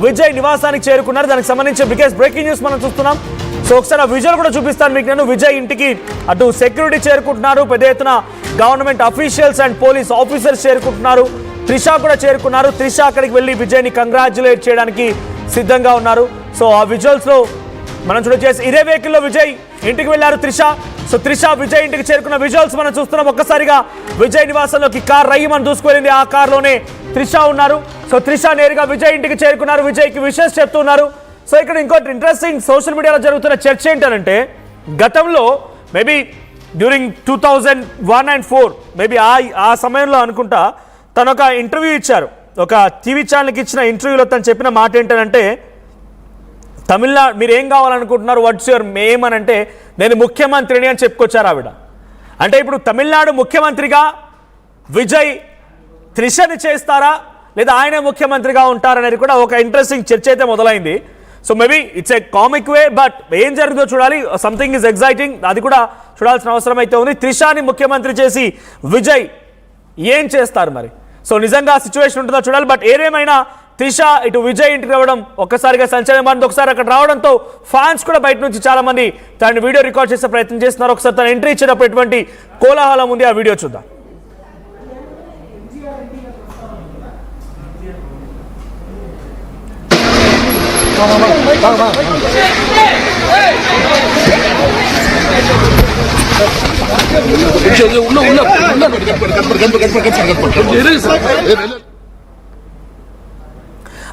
విజయ్ నివాసానికి చేరుకున్నారు. దానికి సంబంధించి బిగ్గెస్ట్ బ్రేకింగ్ న్యూస్ మనం చూస్తున్నాం. సో ఒకసారి ఆ విజువల్ కూడా చూపిస్తాను మీకు నేను. విజయ్ ఇంటికి అటు సెక్యూరిటీ చేరుకుంటున్నారు, పెద్ద ఎత్తున government officials and police officers చేరుకుంటున్నారు. త్రిష కూడా చేరుకున్నారు. త్రిష అక్కడికి వెళ్ళి విజయ్ని కంగ్రాచులేట్ చేయడానికి సిద్ధంగా ఉన్నారు. సో ఆ విజువల్స్ లో మనం చూడొచ్చు. ఇదే వెహికల్లో విజయ్ ఇంటికి వెళ్ళారు త్రిష. సో త్రిష విజయ్ ఇంటికి చేరుకున్న విజువల్స్ మనం చూస్తున్నాం. ఒక్కసారిగా విజయ్ నివాసంలోకి కార్ రయ్యమని దూసుకువెళ్ళింది. ఆ కార్లోనే త్రిష ఉన్నారు. సో త్రిష నేరుగా విజయ్ ఇంటికి చేరుకున్నారు. విజయ్కి విషెస్ చెప్తున్నారు. సో ఇక్కడ ఇంకోటి ఇంట్రెస్టింగ్ సోషల్ మీడియాలో జరుగుతున్న చర్చ ఏంటంటే, గతంలో మేబీ డ్యూరింగ్ 2001 and 2004 మేబీ ఆ సమయంలో అనుకుంటా తను ఒక ఇంటర్వ్యూ ఇచ్చారు. ఒక టీవీ ఛానల్కి ఇచ్చిన ఇంటర్వ్యూలో తను చెప్పిన మాట ఏంటంటే, తమిళనాడు మీరు ఏం కావాలనుకుంటున్నారు, వాట్స్ యువర్ ఎయిమ్ అని అంటే, నేను ముఖ్యమంత్రిని అని చెప్పుకొచ్చారు ఆవిడ. అంటే ఇప్పుడు తమిళనాడు ముఖ్యమంత్రిగా విజయ్ త్రిషని చేస్తారా లేదా ఆయనే ముఖ్యమంత్రిగా ఉంటారనేది కూడా ఒక ఇంట్రెస్టింగ్ చర్చ అయితే మొదలైంది. So maybe it's a comic way, but ఏం జరుగుతుందో చూడాలి. సంథింగ్ ఈజ్ ఎగ్జైటింగ్, అది కూడా చూడాల్సిన అవసరం అయితే ఉంది. త్రిషాని ముఖ్యమంత్రి చేసి విజయ్ ఏం చేస్తారు మరి? సో నిజంగా సిచ్యువేషన్ ఉంటుందో చూడాలి. బట్ ఏదేమైనా త్రిష ఇటు విజయ్ ఇంటికి రావడం ఒక్కసారిగా సంచలనం. ఒకసారి అక్కడ రావడంతో ఫ్యాన్స్ కూడా బయట నుంచి చాలా మంది తన వీడియో రికార్డ్ చేసే ప్రయత్నం చేస్తున్నారు. ఒకసారి తన ఎంట్రీ ఇచ్చేటప్పుడు ఎటువంటి కోలాహలం ఉంది, ఆ వీడియో చూద్దాం.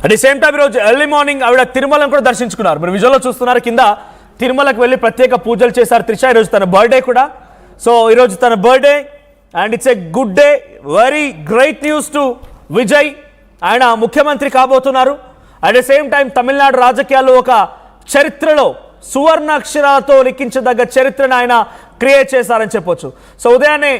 అట్ ది సేమ్ టైం ఈరోజు ఎర్లీ మార్నింగ్ ఆవిడ తిరుమలను కూడా దర్శించుకున్నారు. మీరు విజువల్లో చూస్తున్నారు. కింద తిరుమలకు వెళ్ళి ప్రత్యేక పూజలు చేశారు త్రిష. ఈరోజు తన బర్త్డే కూడా. సో ఈరోజు తన birthday and it's a good day, very great news to Vijay. ఆయన ముఖ్యమంత్రి కాబోతున్నారు. At the same time Tamil Nadu రాజకీయాల్లో ఒక చరిత్రలో సువర్ణ అక్షరాలతో లిఖించదగ్గ చరిత్రను ఆయన క్రియేట్ చేశారని చెప్పొచ్చు. సో ఉదయాన్నే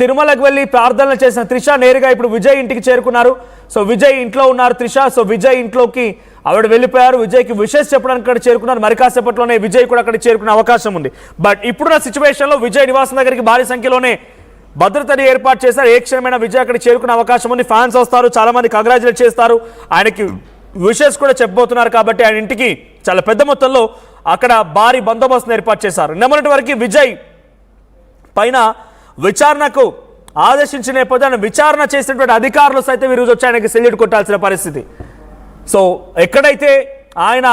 తిరుమలకు వెళ్ళి ప్రార్థనలు చేసిన త్రిష నేరుగా ఇప్పుడు విజయ్ ఇంటికి చేరుకున్నారు. సో విజయ్ ఇంట్లో ఉన్నారు త్రిష. సో విజయ్ ఇంట్లోకి ఆవిడ వెళ్ళిపోయారు. విజయ్కి విషెస్ చెప్పడానికి అక్కడ చేరుకున్నారు. మరి కాసేపట్లోనే విజయ్ కూడా అక్కడ చేరుకునే అవకాశం ఉంది. బట్ ఇప్పుడున్న సిచ్యువేషన్లో విజయ్ నివాసం దగ్గరికి భారీ సంఖ్యలోనే భద్రతని ఏర్పాటు చేశారు. ఏ క్షణమైన విజయ్ అక్కడ చేరుకునే అవకాశం ఉంది. ఫ్యాన్స్ వస్తారు, చాలా మంది కంగ్రాచులేట్ చేస్తారు, ఆయనకి విషెస్ కూడా చెప్పబోతున్నారు. కాబట్టి ఆయన ఇంటికి చాలా పెద్ద మొత్తంలో అక్కడ భారీ బందోబస్తును ఏర్పాటు చేశారు. నిన్నటి వరకు విజయ్ పైన విచారణకు ఆదేశించిన నేపథ్యంలో విచారణ చేసినటువంటి అధికారులు సైతం ఈరోజు వచ్చి ఆయనకి సెల్యూట్ కొట్టాల్సిన పరిస్థితి. సో ఎక్కడైతే ఆయన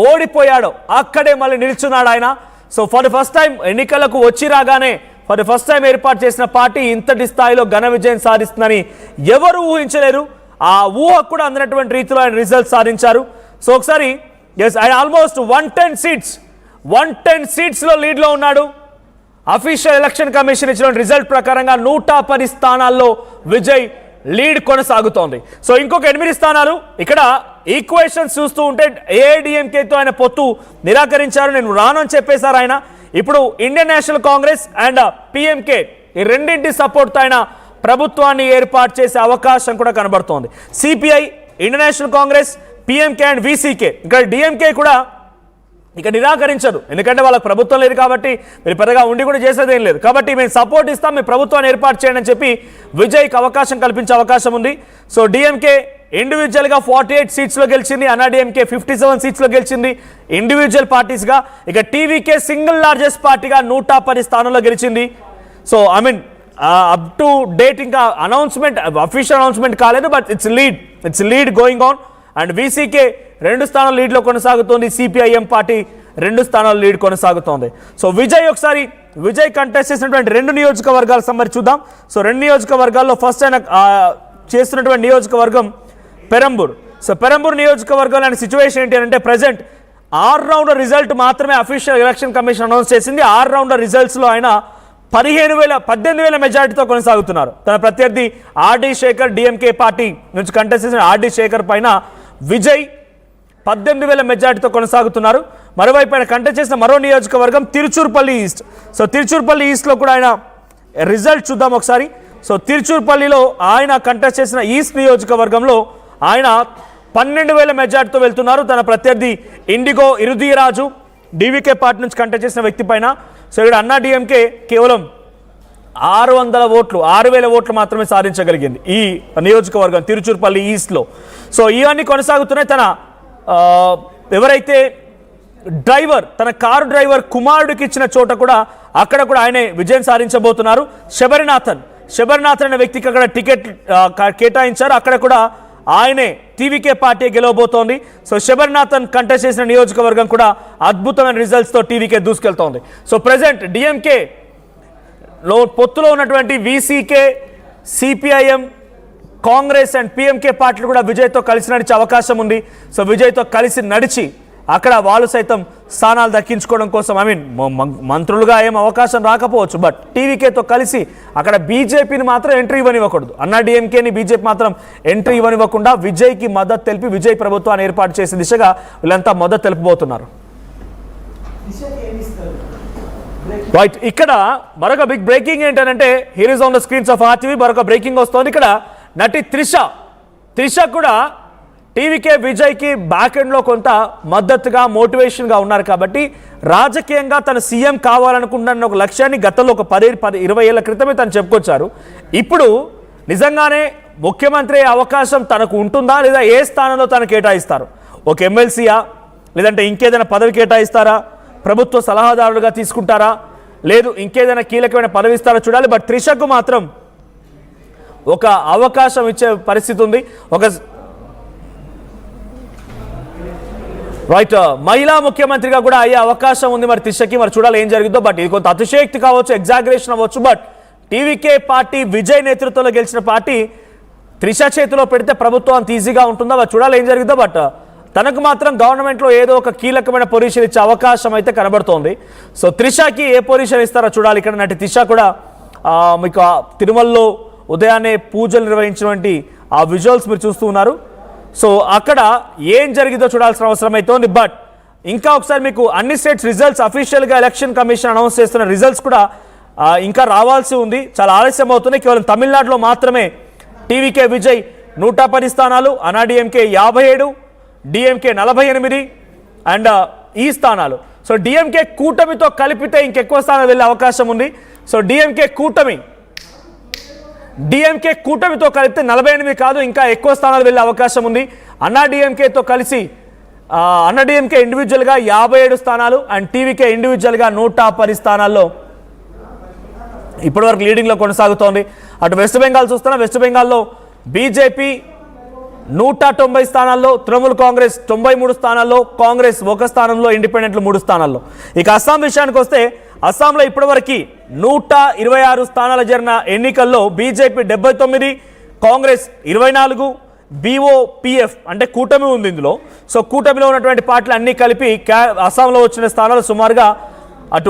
ఓడిపోయాడో అక్కడే మళ్ళీ నిల్చున్నాడు ఆయన. So for the first time ఎన్నికలకు వచ్చి రాగానే ఫర్ ది ఫస్ట్ టైం ఏర్పాటు చేసిన పార్టీ ఇంతటి స్థాయిలో ఘన విజయం సాధిస్తుందని ఎవరు ఊహించలేరు. ఆ ఊహ కూడా అందినటువంటి రీతిలో ఆయన రిజల్ట్ సాధించారు. సో ఒకసారి ఆయన ఆల్మోస్ట్ 110 సీట్స్లో లీడ్లో ఉన్నాడు. అఫీషియల్ ఎలక్షన్ కమిషన్ ఇచ్చిన రిజల్ట్ ప్రకారంగా 110 స్థానాల్లో విజయ్ లీడ్ కొనసాగుతోంది. సో ఇంకొక 8 స్థానాలు ఇక్కడ ఈక్వేషన్స్ చూస్తూ ఉంటే ఏఐడిఎంకేతో ఆయన పొత్తు నిరాకరించారు. నేను రానని చెప్పేశారు ఆయన. ఇప్పుడు Indian national Congress and PMK ఈ రెండింటి సపోర్ట్తో ఆయన ప్రభుత్వాన్ని ఏర్పాటు చేసే అవకాశం కూడా కనబడుతోంది. CPI, Indian national Congress, PMK and VCK. ఇక్కడ డిఎంకే కూడా ఇక నిరాకరించదు, ఎందుకంటే వాళ్ళకి ప్రభుత్వం లేదు కాబట్టి మీరు పెద్దగా ఉండి కూడా చేసేది ఏం లేదు. కాబట్టి మేము సపోర్ట్ ఇస్తాం, మీ ప్రభుత్వాన్ని ఏర్పాటు చేయండి అని చెప్పి విజయ్కి అవకాశం కల్పించే అవకాశం ఉంది. సో డిఎంకే ఇండివిజువల్గా 48 సీట్స్లో గెలిచింది. అన్నాడీఎంకే 57 సీట్స్లో గెలిచింది ఇండివిజువల్ పార్టీస్గా. ఇక టీవీకే సింగిల్ లార్జెస్ట్ పార్టీగా 110 స్థానంలో గెలిచింది. So I mean up to date ఇంకా అఫీషియల్ అనౌన్స్మెంట్ కాలేదు, but it's lead going on. And VCK 2 స్థానాలు లీడ్లో కొనసాగుతోంది. సిపిఐఎం పార్టీ 2 స్థానాలు లీడ్ కొనసాగుతోంది. సో విజయ్ కంటెస్ట్ చేసినటువంటి 2 నియోజకవర్గాల సంబరి చూద్దాం. సో 2 నియోజకవర్గాల్లో ఫస్ట్ ఆయన చేస్తున్నటువంటి నియోజకవర్గం పెరంబూర్. సో పెరంబూర్ నియోజకవర్గంలో ఆయన సిచ్యువేషన్ ఏంటి అంటే, ప్రజెంట్ 6 రౌండర్ రిజల్ట్ మాత్రమే అఫీషియల్ ఎలక్షన్ కమిషన్ అనౌన్స్ చేసింది. 6 రౌండర్ రిజల్ట్స్లో ఆయన 18,000 మెజారిటీతో కొనసాగుతున్నారు. తన ప్రత్యర్థి ఆర్డి శేఖర్ డిఎంకే పార్టీ నుంచి కంటెస్ట్ చేసిన ఆర్డి శేఖర్ పైన విజయ్ 18,000 మెజారిటీతో కొనసాగుతున్నారు. మరోవైపు ఆయన కంటెస్ట్ చేసిన మరో నియోజకవర్గం తిరుచూర్పల్లి ఈస్ట్. సో తిరుచూర్పల్లి ఈస్ట్లో కూడా ఆయన రిజల్ట్ చూద్దాం ఒకసారి. సో తిరుచూర్పల్లిలో ఆయన కంటెస్ట్ చేసిన ఈస్ట్ నియోజకవర్గంలో ఆయన 12,000 మెజార్టీతో వెళ్తున్నారు. తన ప్రత్యర్థి ఇండిగో ఇరుదీరాజు డీవీకే పార్టీ నుంచి కంటెస్ట్ చేసిన వ్యక్తి పైన. సో ఇక్కడ అన్నా డిఎంకే కేవలం 600 ఓట్లు 6,000 ఓట్లు మాత్రమే సాధించగలిగింది ఈ నియోజకవర్గం తిరుచుర్పల్లి ఈస్ట్లో. సో ఇవన్నీ కొనసాగుతున్నాయి. తన ఎవరైతే డ్రైవర్ తన కారు డ్రైవర్ కుమారుడికి ఇచ్చిన చోట కూడా అక్కడ కూడా ఆయనే విజయం సాధించబోతున్నారు. శబరినాథన్ అనే వ్యక్తికి అక్కడ టికెట్ కేటాయించారు. అక్కడ కూడా ఆయనే టీవీకే పార్టీ గెలవబోతోంది. సో శబరినాథన్ కంటెస్ట్ చేసిన నియోజకవర్గం కూడా అద్భుతమైన రిజల్ట్స్తో టీవీకే దూసుకెళ్తోంది. సో ప్రజెంట్ డిఎంకే పొత్తులో ఉన్నటువంటి VCK, CPIM, Congress and PMK పార్టీలు కూడా విజయ్తో కలిసి నడిచే అవకాశం ఉంది. సో విజయ్తో కలిసి నడిచి అక్కడ వాళ్ళు సైతం స్థానాలు దక్కించుకోవడం కోసం మంత్రులుగా ఏం అవకాశం రాకపోవచ్చు, బట్ టీవీకేతో కలిసి అక్కడ బీజేపీని మాత్రం ఎంట్రీ ఇవ్వనివ్వకూడదు. అన్నా డిఎంకేని బీజేపీ మాత్రం ఎంట్రీ ఇవ్వనివ్వకుండా విజయ్కి మద్దతు తెలిపి విజయ్ ప్రభుత్వాన్ని ఏర్పాటు చేసే దిశగా వీళ్ళంతా మద్దతు తెలుపబోతున్నారు. రైట్, ఇక్కడ మరొక బిగ్ బ్రేకింగ్ ఏంటంటే here is on the screens of RTV మరొక బ్రేకింగ్ వస్తోంది. ఇక్కడ నటి త్రిష కూడా టీవీకే విజయ్కి బ్యాక్ ఎండ్లో కొంత మద్దతుగా మోటివేషన్గా ఉన్నారు. కాబట్టి రాజకీయంగా తను సీఎం కావాలనుకుంటున్న ఒక లక్ష్యాన్ని గతంలో ఒక 10-20 ఏళ్ల క్రితమే తను చెప్పుకొచ్చారు. ఇప్పుడు నిజంగానే ముఖ్యమంత్రి అవకాశం తనకు ఉంటుందా, లేదా ఏ స్థానంలో తను కేటాయిస్తారు? ఒక ఎమ్మెల్సీయా, లేదంటే ఇంకేదైనా పదవి కేటాయిస్తారా, ప్రభుత్వ సలహాదారులుగా తీసుకుంటారా, లేదు ఇంకేదైనా కీలకమైన పదవి ఇస్తారా చూడాలి. బట్ త్రిషకు మాత్రం ఒక అవకాశం ఇచ్చే పరిస్థితి ఉంది. రైట్, మహిళా ముఖ్యమంత్రిగా కూడా అయ్యే అవకాశం ఉంది మరి త్రిషకి. మరి చూడాలి ఏం జరిగిందో. బట్ ఇది కొంత అతిశయోక్తి కావచ్చు, ఎగ్జాగరేషన్ అవ్వచ్చు. బట్ టీవీకే పార్టీ విజయ్ నేతృత్వంలో గెలిచిన పార్టీ త్రిష చేతిలో పెడితే ప్రభుత్వం అంత ఈజీగా ఉంటుందో మరి చూడాలి ఏం జరిగిందో. బట్ తనకు మాత్రం గవర్నమెంట్లో ఏదో ఒక కీలకమైన పొజిషన్ ఇచ్చే అవకాశం అయితే కనబడుతోంది. సో త్రిషకి ఏ పొజిషన్ ఇస్తారో చూడాలి. ఇక్కడ నటి త్రిష కూడా మీకు తిరుమలలో ఉదయాన్నే పూజలు నిర్వహించినటువంటి ఆ విజువల్స్ మీరు చూస్తూ ఉన్నారు. సో అక్కడ ఏం జరిగిందో చూడాల్సిన అవసరం అయితే ఉంది. బట్ ఇంకా ఒకసారి మీకు అన్ని స్టేట్స్ రిజల్ట్స్ అఫీషియల్గా ఎలక్షన్ కమిషన్ అనౌన్స్ చేస్తున్న రిజల్ట్స్ కూడా ఇంకా రావాల్సి ఉంది. చాలా ఆలస్యం అవుతున్నాయి. కేవలం తమిళనాడులో మాత్రమే టీవీకే విజయ్ 110 స్థానాలు, అన్నాడీఎంకే 57, డిఎంకే 48 అండ్ ఈ స్థానాలు. సో డిఎంకే కూటమితో కలిపితే ఇంకెక్కువ స్థానాలు వెళ్ళే అవకాశం ఉంది. సో డిఎంకే కూటమితో కలిపితే 48 కాదు ఇంకా ఎక్కువ స్థానాలు వెళ్ళే అవకాశం ఉంది. అన్నాడీఎంకేతో కలిసి అన్నాడీఎంకే ఇండివిజువల్గా 57 స్థానాలు అండ్ టీవీకే ఇండివిజువల్గా 110 స్థానాల్లో ఇప్పటివరకు లీడింగ్లో కొనసాగుతోంది. అటు వెస్ట్ బెంగాల్ చూస్తున్నా, వెస్ట్ బెంగాల్లో బీజేపీ 190 స్థానాల్లో, తృణమూల్ కాంగ్రెస్ 93 స్థానాల్లో, కాంగ్రెస్ 1 స్థానంలో, ఇండిపెండెంట్లు 3 స్థానాల్లో. ఇక అస్సాం విషయానికి వస్తే అస్సాంలో ఇప్పటివరకు 126 స్థానాలు జరిగిన ఎన్నికల్లో బీజేపీ 79, కాంగ్రెస్ 24, బీఓపీఎఫ్ అంటే కూటమి ఉంది ఇందులో. సో కూటమిలో ఉన్నటువంటి పార్టీలు అన్నీ కలిపి అస్సాంలో వచ్చిన స్థానాలు సుమారుగా అటు